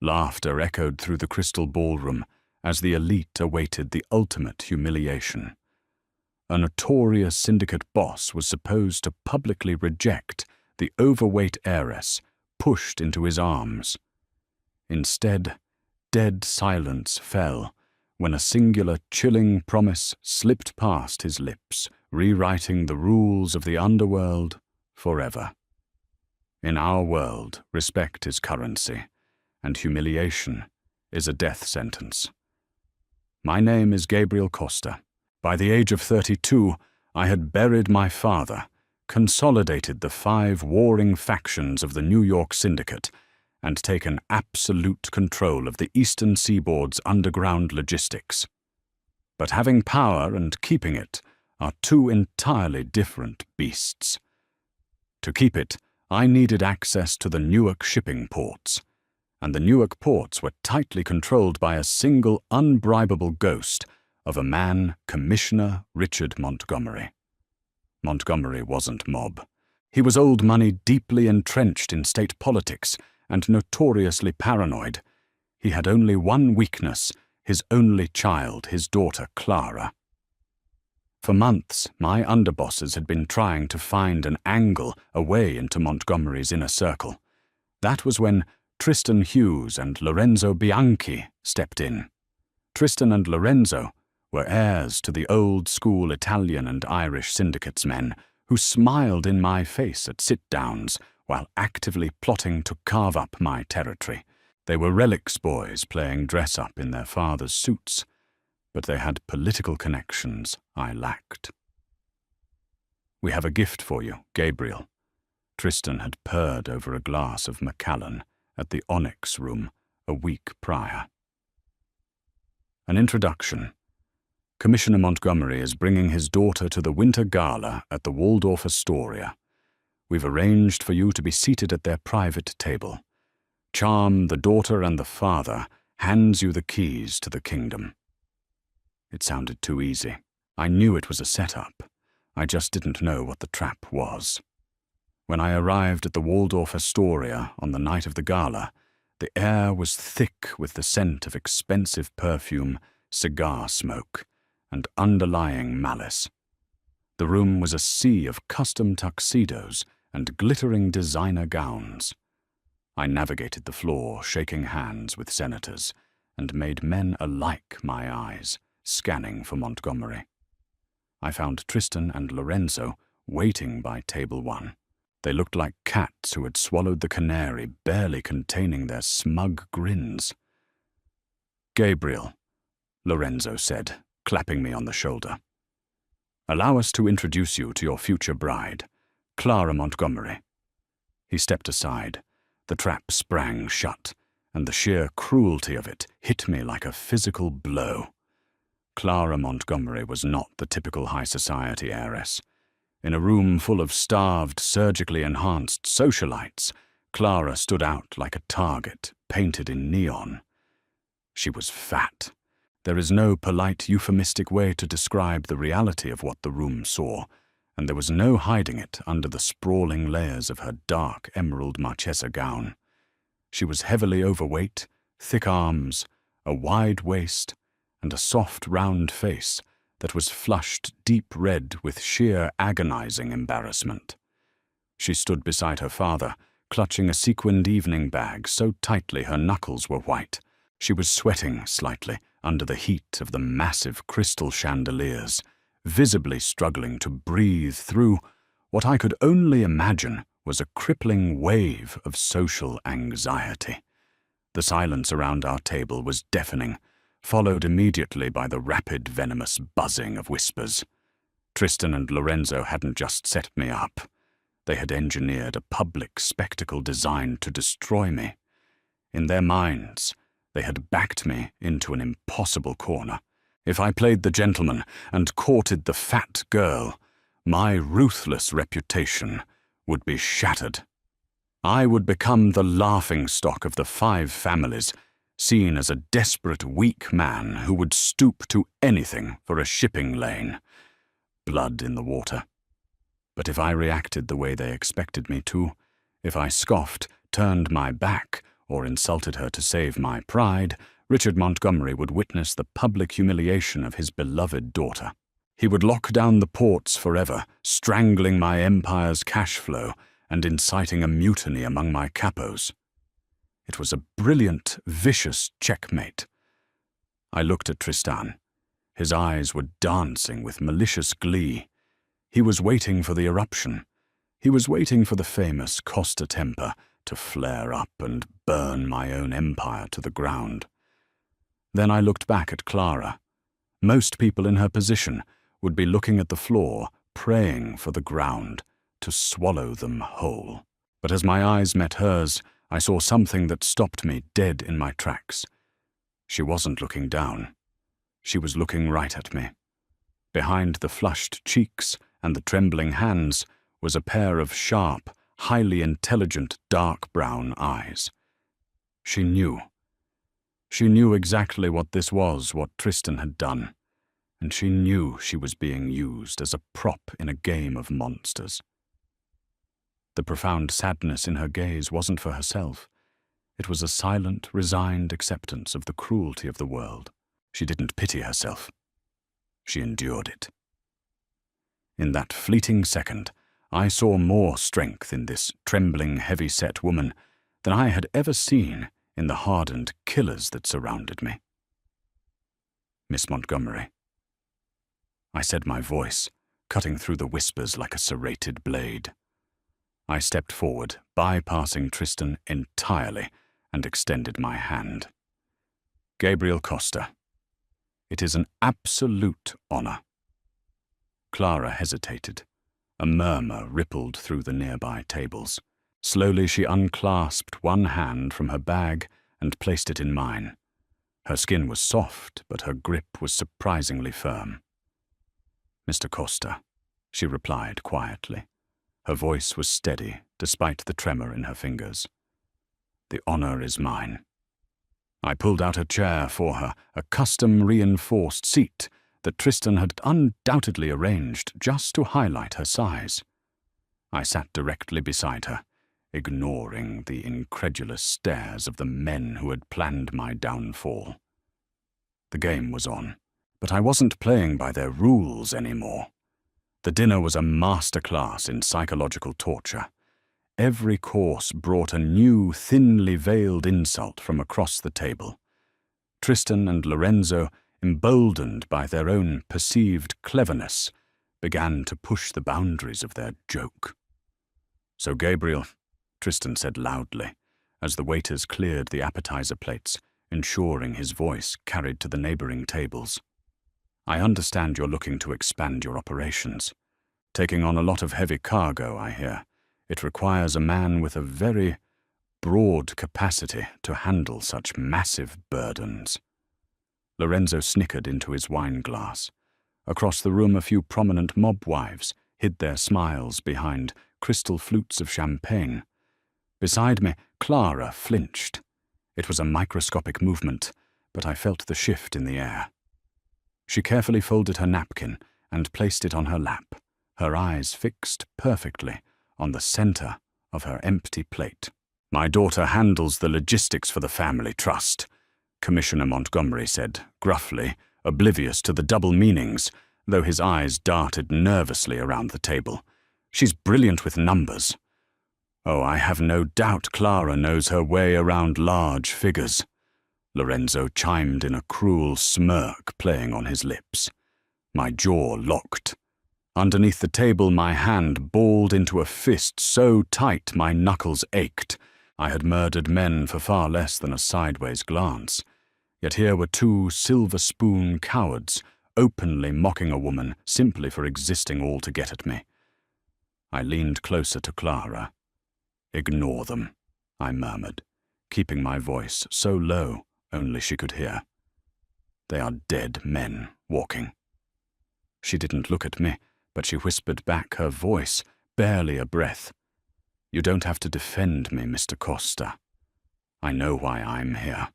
Laughter echoed through the crystal ballroom as the elite awaited the ultimate humiliation. A notorious syndicate boss was supposed to publicly reject the overweight heiress pushed into his arms. Instead, dead silence fell when a singular chilling promise slipped past his lips, rewriting the rules of the underworld forever. In our world, respect is currency, and humiliation is a death sentence. My name is Gabriel Costa. By the age of 32, I had buried my father, consolidated the 5 warring factions of the New York Syndicate, and taken absolute control of the Eastern Seaboard's underground logistics. But having power and keeping it are 2 entirely different beasts. To keep it, I needed access to the Newark shipping ports, and the Newark ports were tightly controlled by a single unbribable ghost of a man, Commissioner Richard Montgomery. Montgomery wasn't mob. He was old money deeply entrenched in state politics and notoriously paranoid. He had only one weakness, his only child, his daughter Clara. For months, my underbosses had been trying to find an angle away into Montgomery's inner circle. That was when Tristan Hughes and Lorenzo Bianchi stepped in. Tristan and Lorenzo were heirs to the old-school Italian and Irish syndicates men who smiled in my face at sit-downs while actively plotting to carve up my territory. They were relics boys playing dress-up in their father's suits, but they had political connections I lacked. "We have a gift for you, Gabriel." Tristan had purred over a glass of Macallan at the Onyx Room a week prior. An introduction. Commissioner Montgomery is bringing his daughter to the Winter Gala at the Waldorf Astoria. We've arranged for you to be seated at their private table. Charm, the daughter and the father, hands you the keys to the kingdom. It sounded too easy. I knew it was a setup. I just didn't know what the trap was. When I arrived at the Waldorf Astoria on the night of the gala, the air was thick with the scent of expensive perfume, cigar smoke, and underlying malice. The room was a sea of custom tuxedos and glittering designer gowns. I navigated the floor, shaking hands with senators, and made men alike my eyes, scanning for Montgomery. I found Tristan and Lorenzo waiting by table 1. They looked like cats who had swallowed the canary, barely containing their smug grins. "Gabriel," Lorenzo said, clapping me on the shoulder. "Allow us to introduce you to your future bride, Clara Montgomery." He stepped aside. The trap sprang shut, and the sheer cruelty of it hit me like a physical blow. Clara Montgomery was not the typical high society heiress. In a room full of starved, surgically enhanced socialites, Clara stood out like a target painted in neon. She was fat. There is no polite, euphemistic way to describe the reality of what the room saw, and there was no hiding it under the sprawling layers of her dark emerald marchesa gown. She was heavily overweight, thick arms, a wide waist, and a soft, round face that was flushed deep red with sheer agonizing embarrassment. She stood beside her father, clutching a sequined evening bag so tightly her knuckles were white. She was sweating slightly under the heat of the massive crystal chandeliers, visibly struggling to breathe through what I could only imagine was a crippling wave of social anxiety. The silence around our table was deafening, followed immediately by the rapid, venomous buzzing of whispers. Tristan and Lorenzo hadn't just set me up. They had engineered a public spectacle designed to destroy me. In their minds, they had backed me into an impossible corner. If I played the gentleman and courted the fat girl, my ruthless reputation would be shattered. I would become the laughingstock of the 5 families, seen as a desperate, weak man who would stoop to anything for a shipping lane. Blood in the water. But if I reacted the way they expected me to, if I scoffed, turned my back, or insulted her to save my pride, Richard Montgomery would witness the public humiliation of his beloved daughter. He would lock down the ports forever, strangling my empire's cash flow and inciting a mutiny among my capos. It was a brilliant, vicious checkmate. I looked at Tristan. His eyes were dancing with malicious glee. He was waiting for the eruption. He was waiting for the famous Costa temper to flare up and burn my own empire to the ground. Then I looked back at Clara. Most people in her position would be looking at the floor, praying for the ground to swallow them whole. But as my eyes met hers, I saw something that stopped me dead in my tracks. She wasn't looking down. She was looking right at me. Behind the flushed cheeks and the trembling hands was a pair of sharp, highly intelligent dark brown eyes. She knew. She knew exactly what this was, what Tristan had done, and she knew she was being used as a prop in a game of monsters. The profound sadness in her gaze wasn't for herself. It was a silent, resigned acceptance of the cruelty of the world. She didn't pity herself. She endured it. In that fleeting second, I saw more strength in this trembling, heavy-set woman than I had ever seen in the hardened killers that surrounded me. Miss Montgomery. I said, my voice cutting through the whispers like a serrated blade. I stepped forward, bypassing Tristan entirely, and extended my hand. Gabriel Costa. It is an absolute honor. Clara hesitated. A murmur rippled through the nearby tables. Slowly she unclasped one hand from her bag and placed it in mine. Her skin was soft, but her grip was surprisingly firm. Mr. Costa, she replied quietly. Her voice was steady, despite the tremor in her fingers. The honor is mine. I pulled out a chair for her, a custom-reinforced seat that Tristan had undoubtedly arranged just to highlight her size. I sat directly beside her, ignoring the incredulous stares of the men who had planned my downfall. The game was on, but I wasn't playing by their rules anymore. The dinner was a masterclass in psychological torture. Every course brought a new, thinly veiled insult from across the table. Tristan and Lorenzo, emboldened by their own perceived cleverness, began to push the boundaries of their joke. So Gabriel, Tristan said loudly, as the waiters cleared the appetizer plates, ensuring his voice carried to the neighboring tables. I understand you're looking to expand your operations. Taking on a lot of heavy cargo, I hear. It requires a man with a very broad capacity to handle such massive burdens. Lorenzo snickered into his wine glass. Across the room, a few prominent mob wives hid their smiles behind crystal flutes of champagne. Beside me, Clara flinched. It was a microscopic movement, but I felt the shift in the air. She carefully folded her napkin and placed it on her lap, her eyes fixed perfectly on the center of her empty plate. My daughter handles the logistics for the family trust, Commissioner Montgomery said, gruffly, oblivious to the double meanings, though his eyes darted nervously around the table. She's brilliant with numbers. Oh, I have no doubt Clara knows her way around large figures. Lorenzo chimed in, a cruel smirk playing on his lips. My jaw locked. Underneath the table, my hand balled into a fist so tight my knuckles ached. I had murdered men for far less than a sideways glance. Yet here were two silver spoon cowards, openly mocking a woman simply for existing all to get at me. I leaned closer to Clara. "Ignore them," I murmured, keeping my voice so low only she could hear. "They are dead men walking." She didn't look at me, but she whispered back, her voice barely a breath. "You don't have to defend me, Mr. Costa. I know why I'm here.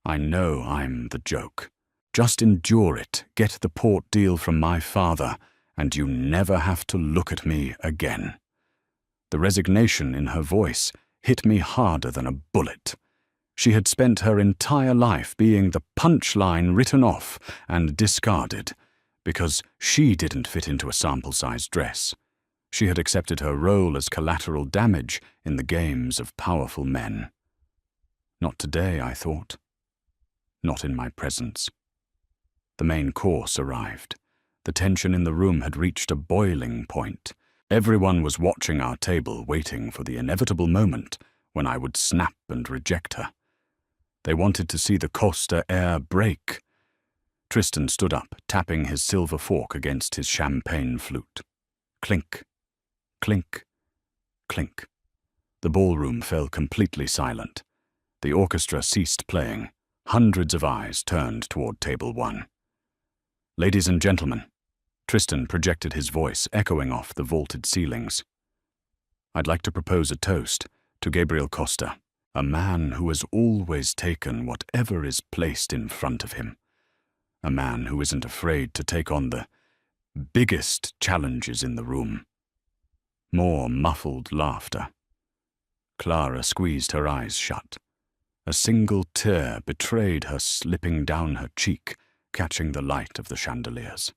I know I'm the joke. Just endure it, get the port deal from my father, and you never have to look at me again." The resignation in her voice hit me harder than a bullet. She had spent her entire life being the punchline written off and discarded because she didn't fit into a sample-sized dress. She had accepted her role as collateral damage in the games of powerful men. Not today, I thought. Not in my presence. The main course arrived. The tension in the room had reached a boiling point. Everyone was watching our table, waiting for the inevitable moment when I would snap and reject her. They wanted to see the Costa air break. Tristan stood up, tapping his silver fork against his champagne flute. Clink, clink, clink. The ballroom fell completely silent. The orchestra ceased playing. Hundreds of eyes turned toward table 1. Ladies and gentlemen, Tristan projected his voice, echoing off the vaulted ceilings. I'd like to propose a toast to Gabriel Costa, a man who has always taken whatever is placed in front of him. A man who isn't afraid to take on the biggest challenges in the room. More muffled laughter. Clara squeezed her eyes shut. A single tear betrayed her slipping down her cheek, catching the light of the chandeliers.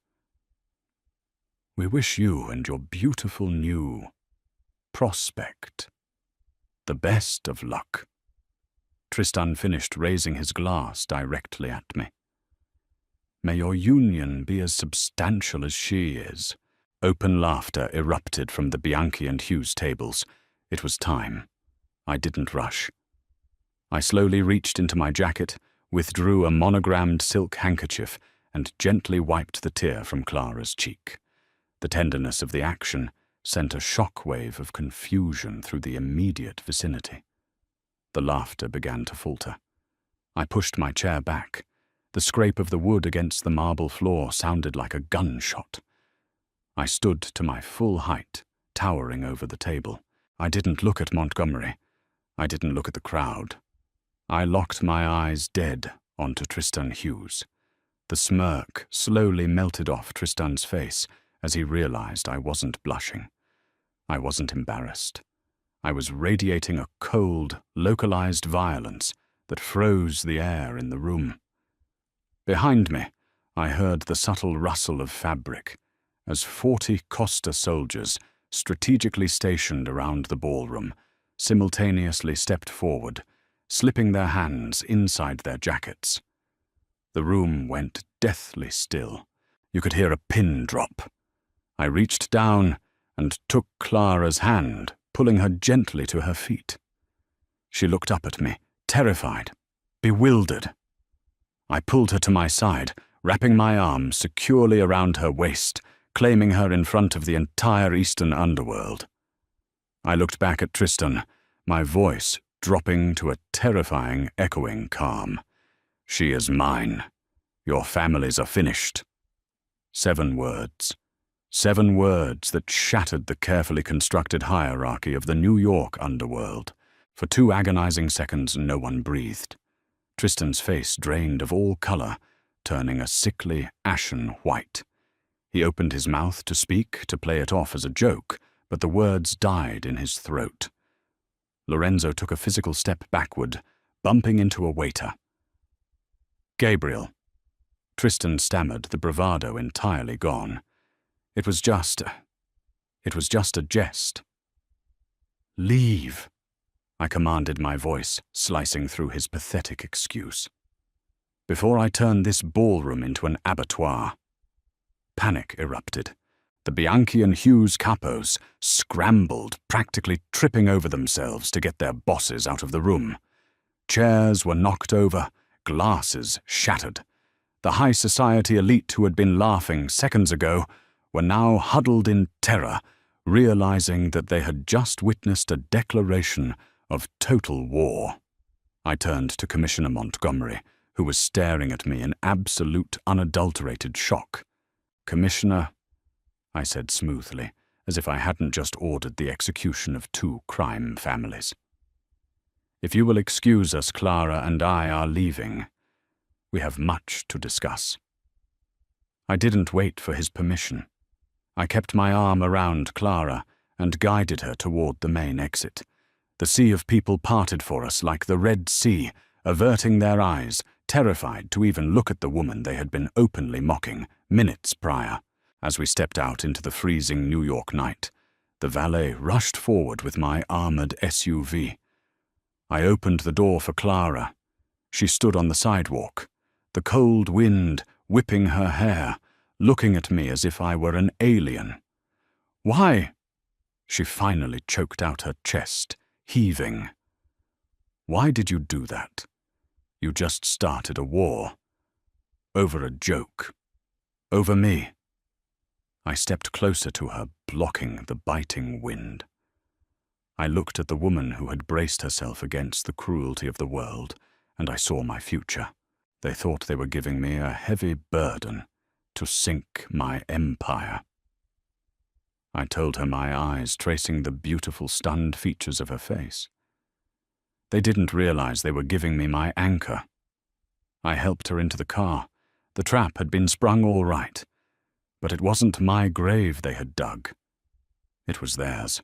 We wish you and your beautiful new prospect the best of luck. Tristan finished, raising his glass directly at me. May your union be as substantial as she is. Open laughter erupted from the Bianchi and Hughes tables. It was time. I didn't rush. I slowly reached into my jacket, withdrew a monogrammed silk handkerchief, and gently wiped the tear from Clara's cheek. The tenderness of the action sent a shock-wave of confusion through the immediate vicinity. The laughter began to falter. I pushed my chair back. The scrape of the wood against the marble floor sounded like a gunshot. I stood to my full height, towering over the table. I didn't look at Montgomery. I didn't look at the crowd. I locked my eyes dead onto Tristan Hughes. The smirk slowly melted off Tristan's face as he realized I wasn't blushing. I wasn't embarrassed. I was radiating a cold, localized violence that froze the air in the room. Behind me, I heard the subtle rustle of fabric as 40 Costa soldiers, strategically stationed around the ballroom, simultaneously stepped forward, slipping their hands inside their jackets. The room went deathly still. You could hear a pin drop. I reached down and took Clara's hand, pulling her gently to her feet. She looked up at me, terrified, bewildered. I pulled her to my side, wrapping my arm securely around her waist, claiming her in front of the entire Eastern underworld. I looked back at Tristan, my voice dropping to a terrifying, echoing calm. She is mine. Your families are finished. 7 words. 7 words that shattered the carefully constructed hierarchy of the New York underworld. For 2 agonizing seconds, no one breathed. Tristan's face drained of all color, turning a sickly, ashen white. He opened his mouth to speak, to play it off as a joke, but the words died in his throat. Lorenzo took a physical step backward, bumping into a waiter. Gabriel. Tristan stammered, the bravado entirely gone. It was just a jest. Leave, I commanded, my voice slicing through his pathetic excuse. Before I turn this ballroom into an abattoir. Panic erupted. The Bianchi and Hughes capos scrambled, practically tripping over themselves to get their bosses out of the room. Chairs were knocked over, glasses shattered. The high society elite who had been laughing seconds ago were now huddled in terror, realizing that they had just witnessed a declaration of total war. I turned to Commissioner Montgomery, who was staring at me in absolute, unadulterated shock. Commissioner, I said smoothly, as if I hadn't just ordered the execution of 2 crime families. If you will excuse us, Clara and I are leaving. We have much to discuss. I didn't wait for his permission. I kept my arm around Clara and guided her toward the main exit. The sea of people parted for us like the Red Sea averting their eyes, terrified to even look at the woman they had been openly mocking minutes prior. As we stepped out into the freezing New York night, the valet rushed forward with my armored SUV. I opened the door for Clara. She stood on the sidewalk, the cold wind whipping her hair, looking at me as if I were an alien. "Why?" She finally choked out her chest, heaving. "Why did you do that? You just started a war. Over a joke. Over me." I stepped closer to her, blocking the biting wind. I looked at the woman who had braced herself against the cruelty of the world, and I saw my future. They thought they were giving me a heavy burden to sink my empire. I told her, my eyes tracing the beautiful, stunned features of her face. They didn't realize they were giving me my anchor. I helped her into the car. The trap had been sprung all right, but it wasn't my grave they had dug. It was theirs.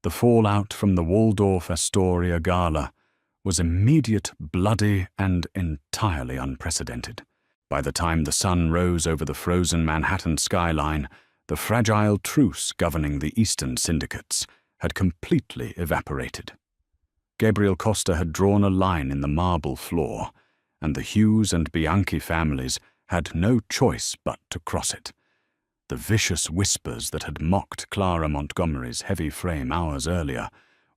The fallout from the Waldorf Astoria gala was immediate, bloody, and entirely unprecedented. By the time the sun rose over the frozen Manhattan skyline, the fragile truce governing the Eastern syndicates had completely evaporated. Gabriel Costa had drawn a line in the marble floor, and the Hughes and Bianchi families had no choice but to cross it. The vicious whispers that had mocked Clara Montgomery's heavy frame hours earlier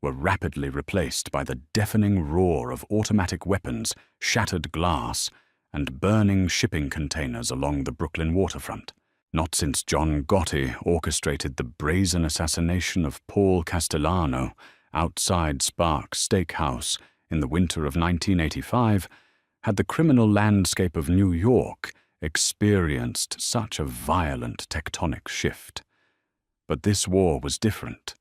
were rapidly replaced by the deafening roar of automatic weapons, shattered glass, and burning shipping containers along the Brooklyn waterfront. Not since John Gotti orchestrated the brazen assassination of Paul Castellano outside Sparks Steakhouse in the winter of 1985 had the criminal landscape of New York experienced such a violent tectonic shift. But this war was different.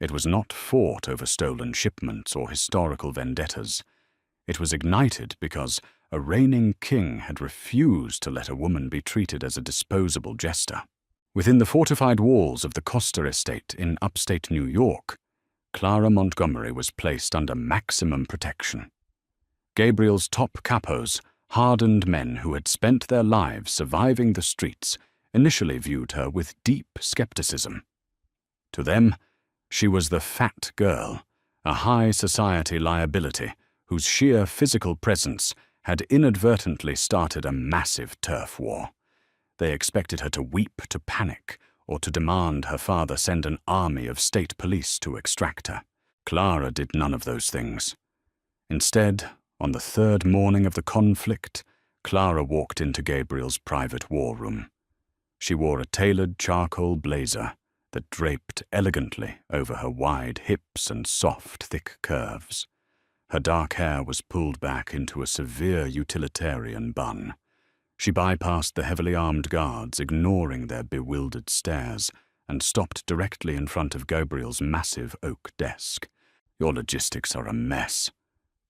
It was not fought over stolen shipments or historical vendettas. It was ignited because a reigning king had refused to let a woman be treated as a disposable jester. Within the fortified walls of the Costa estate in upstate New York, Clara Montgomery was placed under maximum protection. Gabriel's top capos, hardened men who had spent their lives surviving the streets, initially viewed her with deep skepticism. To them, she was the fat girl, a high society liability whose sheer physical presence had inadvertently started a massive turf war. They expected her to weep, to panic, or to demand her father send an army of state police to extract her. Clara did none of those things. Instead, on the third morning of the conflict, Clara walked into Gabriel's private war room. She wore a tailored charcoal blazer that draped elegantly over her wide hips and soft, thick curves. Her dark hair was pulled back into a severe utilitarian bun. She bypassed the heavily armed guards, ignoring their bewildered stares, and stopped directly in front of Gabriel's massive oak desk. "Your logistics are a mess,"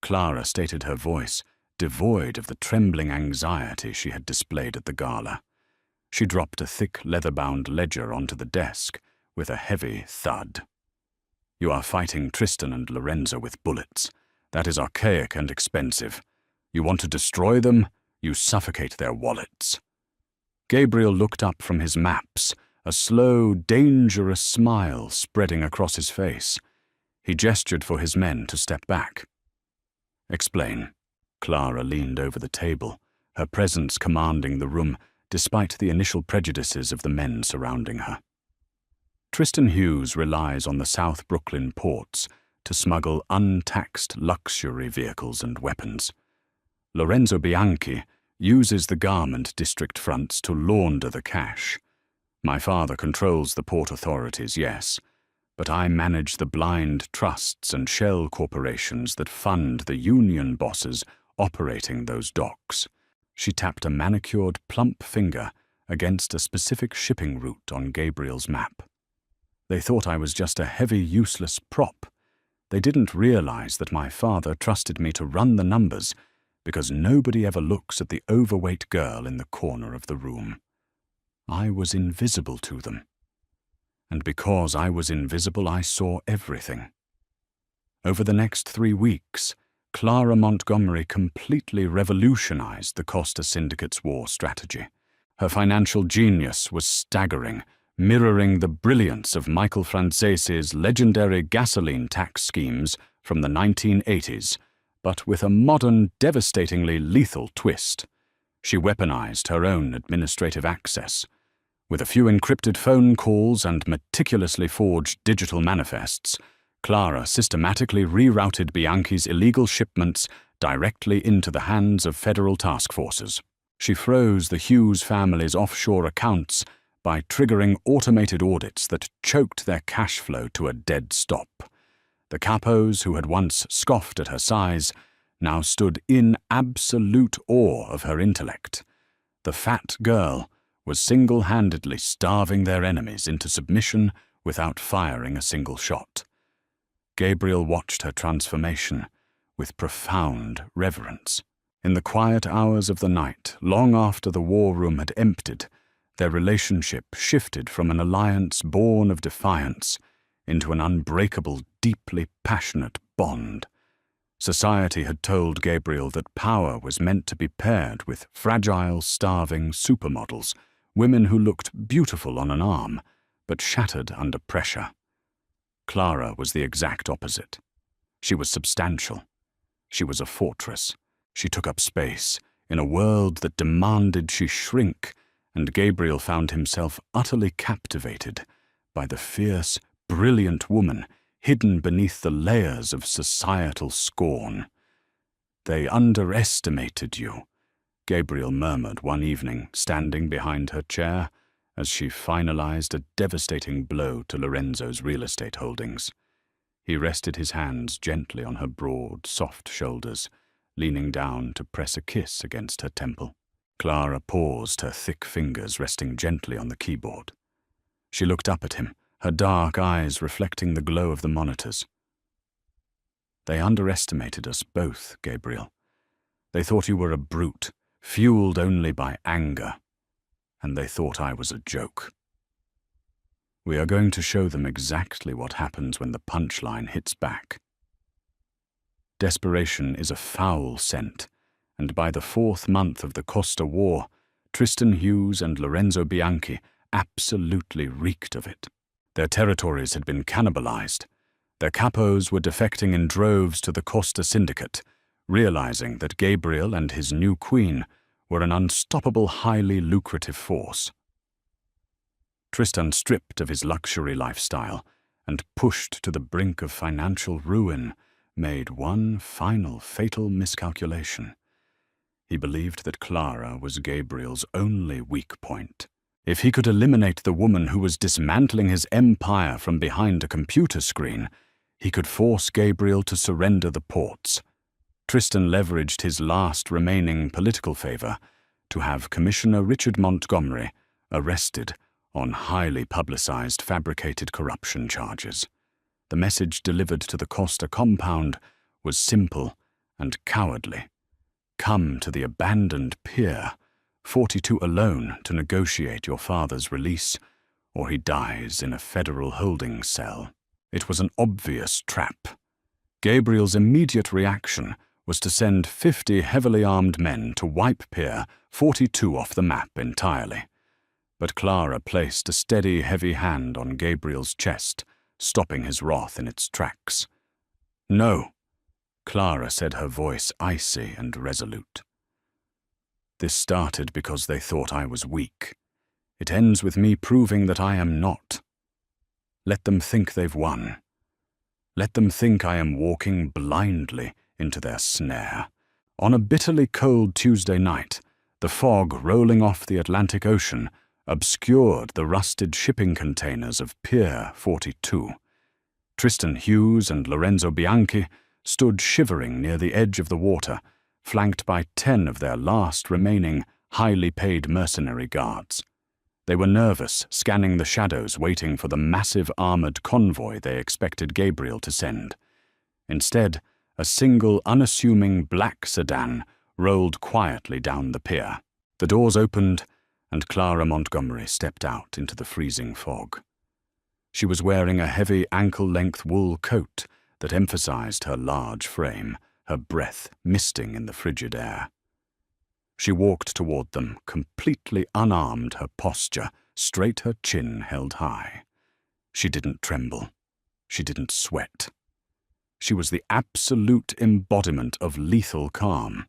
Clara stated, her voice devoid of the trembling anxiety she had displayed at the gala. She dropped a thick leather-bound ledger onto the desk with a heavy thud. "You are fighting Tristan and Lorenzo with bullets. That is archaic and expensive. You want to destroy them, you suffocate their wallets." Gabriel looked up from his maps, a slow, dangerous smile spreading across his face. He gestured for his men to step back. "Explain." Clara leaned over the table, her presence commanding the room despite the initial prejudices of the men surrounding her. Tristan Hughes relies on the South Brooklyn ports to smuggle untaxed luxury vehicles and weapons. Lorenzo Bianchi uses the garment district fronts to launder the cash. My father controls the port authorities, yes, but I manage the blind trusts and shell corporations that fund the union bosses operating those docks. She tapped a manicured, plump finger against a specific shipping route on Gabriel's map. They thought I was just a heavy, useless prop. They didn't realize that my father trusted me to run the numbers because nobody ever looks at the overweight girl in the corner of the room. I was invisible to them. And because I was invisible, I saw everything. Over the next 3 weeks, Clara Montgomery completely revolutionized the Costa Syndicate's war strategy. Her financial genius was staggering, mirroring the brilliance of Michael Francese's legendary gasoline tax schemes from the 1980s, but with a modern, devastatingly lethal twist. She weaponized her own administrative access. With a few encrypted phone calls and meticulously forged digital manifests, Clara systematically rerouted Bianchi's illegal shipments directly into the hands of federal task forces. She froze the Hughes family's offshore accounts by triggering automated audits that choked their cash flow to a dead stop. The capos, who had once scoffed at her size, now stood in absolute awe of her intellect. The fat girl was single-handedly starving their enemies into submission without firing a single shot. Gabriel watched her transformation with profound reverence. In the quiet hours of the night, long after the war room had emptied, their relationship shifted from an alliance born of defiance into an unbreakable, deeply passionate bond. Society had told Gabriel that power was meant to be paired with fragile, starving supermodels, women who looked beautiful on an arm, but shattered under pressure. Clara was the exact opposite. She was substantial. She was a fortress. She took up space in a world that demanded she shrink, and Gabriel found himself utterly captivated by the fierce, brilliant woman hidden beneath the layers of societal scorn. "They underestimated you," Gabriel murmured one evening, standing behind her chair as she finalized a devastating blow to Lorenzo's real estate holdings. He rested his hands gently on her broad, soft shoulders, leaning down to press a kiss against her temple. Clara paused, her thick fingers resting gently on the keyboard. She looked up at him, her dark eyes reflecting the glow of the monitors. "They underestimated us both, Gabriel. They thought you were a brute, fueled only by anger, and they thought I was a joke. We are going to show them exactly what happens when the punchline hits back. Desperation is a foul scent, and by the 4th month of the Costa War, Tristan Hughes and Lorenzo Bianchi absolutely reeked of it. Their territories had been cannibalized. Their capos were defecting in droves to the Costa Syndicate, realizing that Gabriel and his new queen were an unstoppable, highly lucrative force. Tristan stripped of his luxury lifestyle and, pushed to the brink of financial ruin, made one final fatal miscalculation. He believed that Clara was Gabriel's only weak point. If he could eliminate the woman who was dismantling his empire from behind a computer screen, he could force Gabriel to surrender the ports. Tristan leveraged his last remaining political favor to have Commissioner Richard Montgomery arrested on highly publicized fabricated corruption charges. The message delivered to the Costa compound was simple and cowardly. Come to the abandoned pier, 42 alone, to negotiate your father's release, or he dies in a federal holding cell. It was an obvious trap. Gabriel's immediate reaction was to send 50 heavily armed men to wipe Pier 42 off the map entirely. But Clara placed a steady, heavy hand on Gabriel's chest, stopping his wrath in its tracks. "No," Clara said, her voice icy and resolute. "This started because they thought I was weak. It ends with me proving that I am not. Let them think they've won. Let them think I am walking blindly into their snare." On a bitterly cold Tuesday night, the fog rolling off the Atlantic Ocean obscured the rusted shipping containers of Pier 42. Tristan Hughes and Lorenzo Bianchi stood shivering near the edge of the water, flanked by 10 of their last remaining highly paid mercenary guards. They were nervous, scanning the shadows, waiting for the massive armored convoy they expected Gabriel to send. Instead, a single unassuming black sedan rolled quietly down the pier. The doors opened, and Clara Montgomery stepped out into the freezing fog. She was wearing a heavy ankle-length wool coat that emphasized her large frame, her breath misting in the frigid air. She walked toward them, completely unarmed, her posture straight, her chin held high. She didn't tremble. She didn't sweat. She was the absolute embodiment of lethal calm.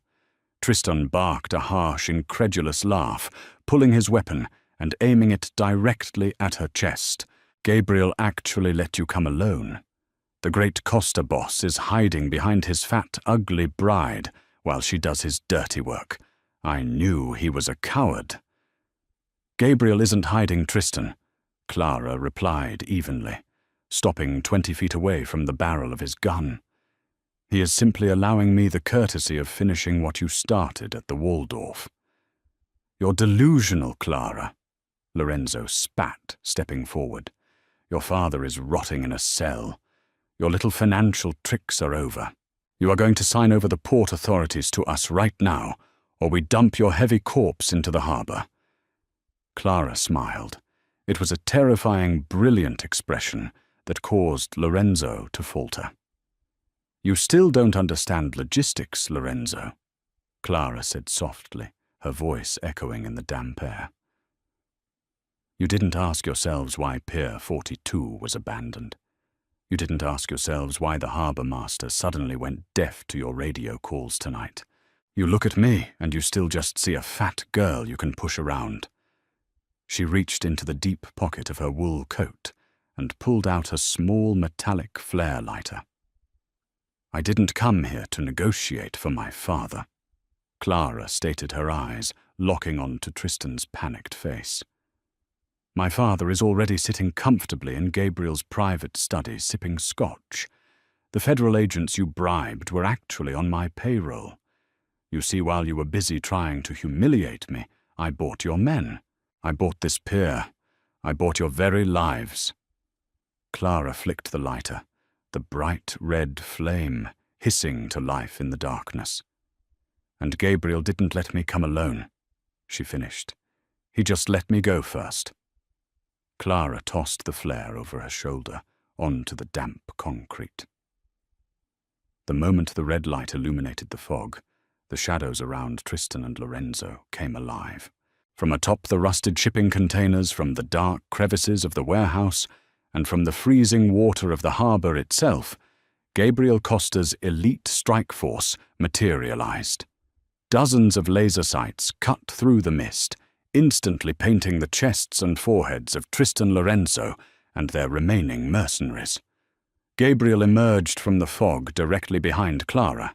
Tristan barked a harsh, incredulous laugh, pulling his weapon and aiming it directly at her chest. "Gabriel actually let you come alone. The great Costa boss is hiding behind his fat, ugly bride while she does his dirty work. I knew he was a coward." "Gabriel isn't hiding Tristan," Clara replied evenly, stopping 20 feet away from the barrel of his gun. "He is simply allowing me the courtesy of finishing what you started at the Waldorf." "You're delusional, Clara," Lorenzo spat, stepping forward. "Your father is rotting in a cell. Your little financial tricks are over. You are going to sign over the port authorities to us right now, or we dump your heavy corpse into the harbor." Clara smiled. It was a terrifying, brilliant expression that caused Lorenzo to falter. "You still don't understand logistics, Lorenzo," Clara said softly, her voice echoing in the damp air. "You didn't ask yourselves why Pier 42 was abandoned. You didn't ask yourselves why the harbor master suddenly went deaf to your radio calls tonight. You look at me and you still just see a fat girl you can push around." She reached into the deep pocket of her wool coat and pulled out a small metallic flare lighter. "I didn't come here to negotiate for my father," Clara stated, her eyes locking onto Tristan's panicked face. "My father is already sitting comfortably in Gabriel's private study sipping scotch. The federal agents you bribed were actually on my payroll. You see, while you were busy trying to humiliate me, I bought your men. I bought this pier. I bought your very lives." Clara flicked the lighter, the bright red flame hissing to life in the darkness. "And Gabriel didn't let me come alone," she finished. "He just let me go first." Clara tossed the flare over her shoulder onto the damp concrete. The moment the red light illuminated the fog, the shadows around Tristan and Lorenzo came alive. From atop the rusted shipping containers, from the dark crevices of the warehouse, and from the freezing water of the harbor itself, Gabriel Costa's elite strike force materialized. Dozens of laser sights cut through the mist, instantly painting the chests and foreheads of Tristan Lorenzo and their remaining mercenaries. Gabriel emerged from the fog directly behind Clara.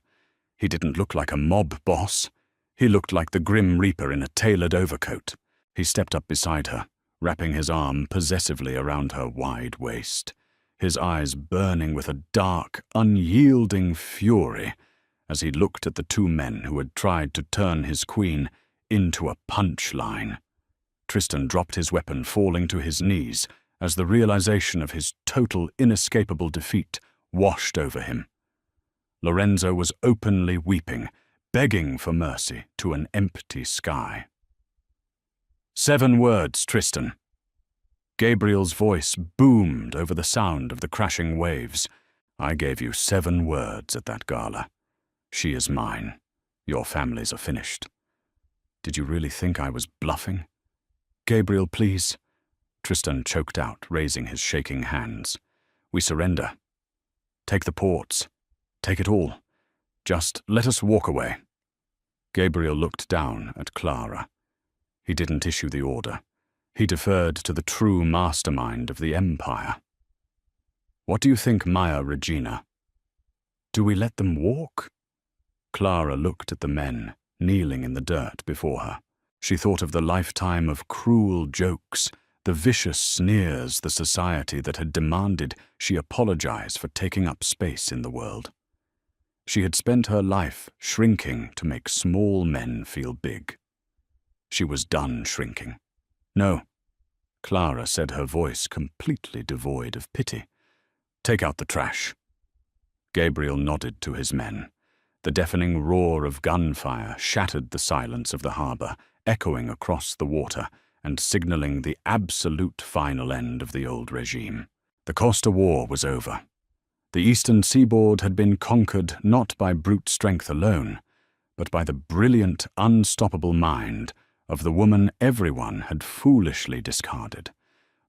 He didn't look like a mob boss. He looked like the Grim Reaper in a tailored overcoat. He stepped up beside her, wrapping his arm possessively around her wide waist, his eyes burning with a dark, unyielding fury as he looked at the two men who had tried to turn his queen into a punchline. Tristan dropped his weapon, falling to his knees as the realization of his total, inescapable defeat washed over him. Lorenzo was openly weeping, begging for mercy to an empty sky. 7 words, Tristan." Gabriel's voice boomed over the sound of the crashing waves. "I gave you 7 words at that gala. She is mine. Your families are finished." "Did you really think I was bluffing?" "Gabriel, please," Tristan choked out, raising his shaking hands. "We surrender. Take the ports. Take it all. Just let us walk away." Gabriel looked down at Clara. He didn't issue the order. He deferred to the true mastermind of the Empire. "What do you think, Maya Regina?" "Do we let them walk?" Clara looked at the men kneeling in the dirt before her. She thought of the lifetime of cruel jokes, the vicious sneers the society that had demanded she apologize for taking up space in the world. She had spent her life shrinking to make small men feel big. She was done shrinking. "No," Clara said, her voice completely devoid of pity. "Take out the trash." Gabriel nodded to his men. The deafening roar of gunfire shattered the silence of the harbor, echoing across the water and signaling the absolute final end of the old regime. The Costa War was over. The eastern seaboard had been conquered not by brute strength alone, but by the brilliant, unstoppable mind of the woman everyone had foolishly discarded.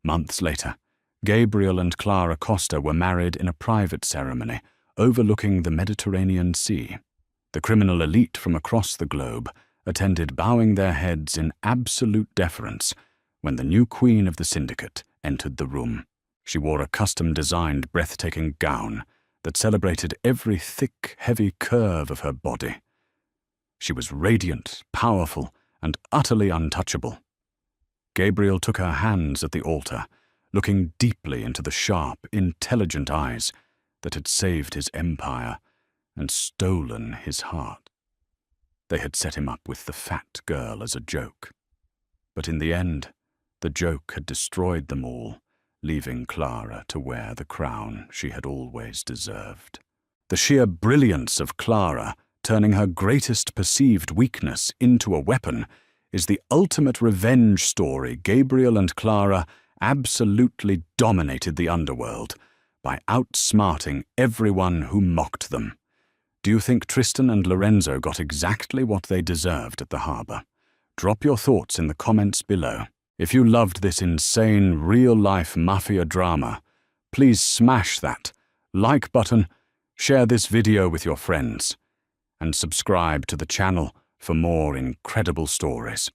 Months later, Gabriel and Clara Costa were married in a private ceremony overlooking the Mediterranean Sea. The criminal elite from across the globe attended, bowing their heads in absolute deference when the new queen of the syndicate entered the room. She wore a custom-designed, breathtaking gown that celebrated every thick, heavy curve of her body. She was radiant, powerful, and utterly untouchable. Gabriel took her hands at the altar, looking deeply into the sharp, intelligent eyes that had saved his empire and stolen his heart. They had set him up with the fat girl as a joke. But in the end, the joke had destroyed them all, leaving Clara to wear the crown she had always deserved. The sheer brilliance of Clara, turning her greatest perceived weakness into a weapon, is the ultimate revenge story. Gabriel and Clara absolutely dominated the underworld by outsmarting everyone who mocked them. Do you think Tristan and Lorenzo got exactly what they deserved at the harbor? Drop your thoughts in the comments below. If you loved this insane, real-life mafia drama, please smash that like button, share this video with your friends, and subscribe to the channel for more incredible stories.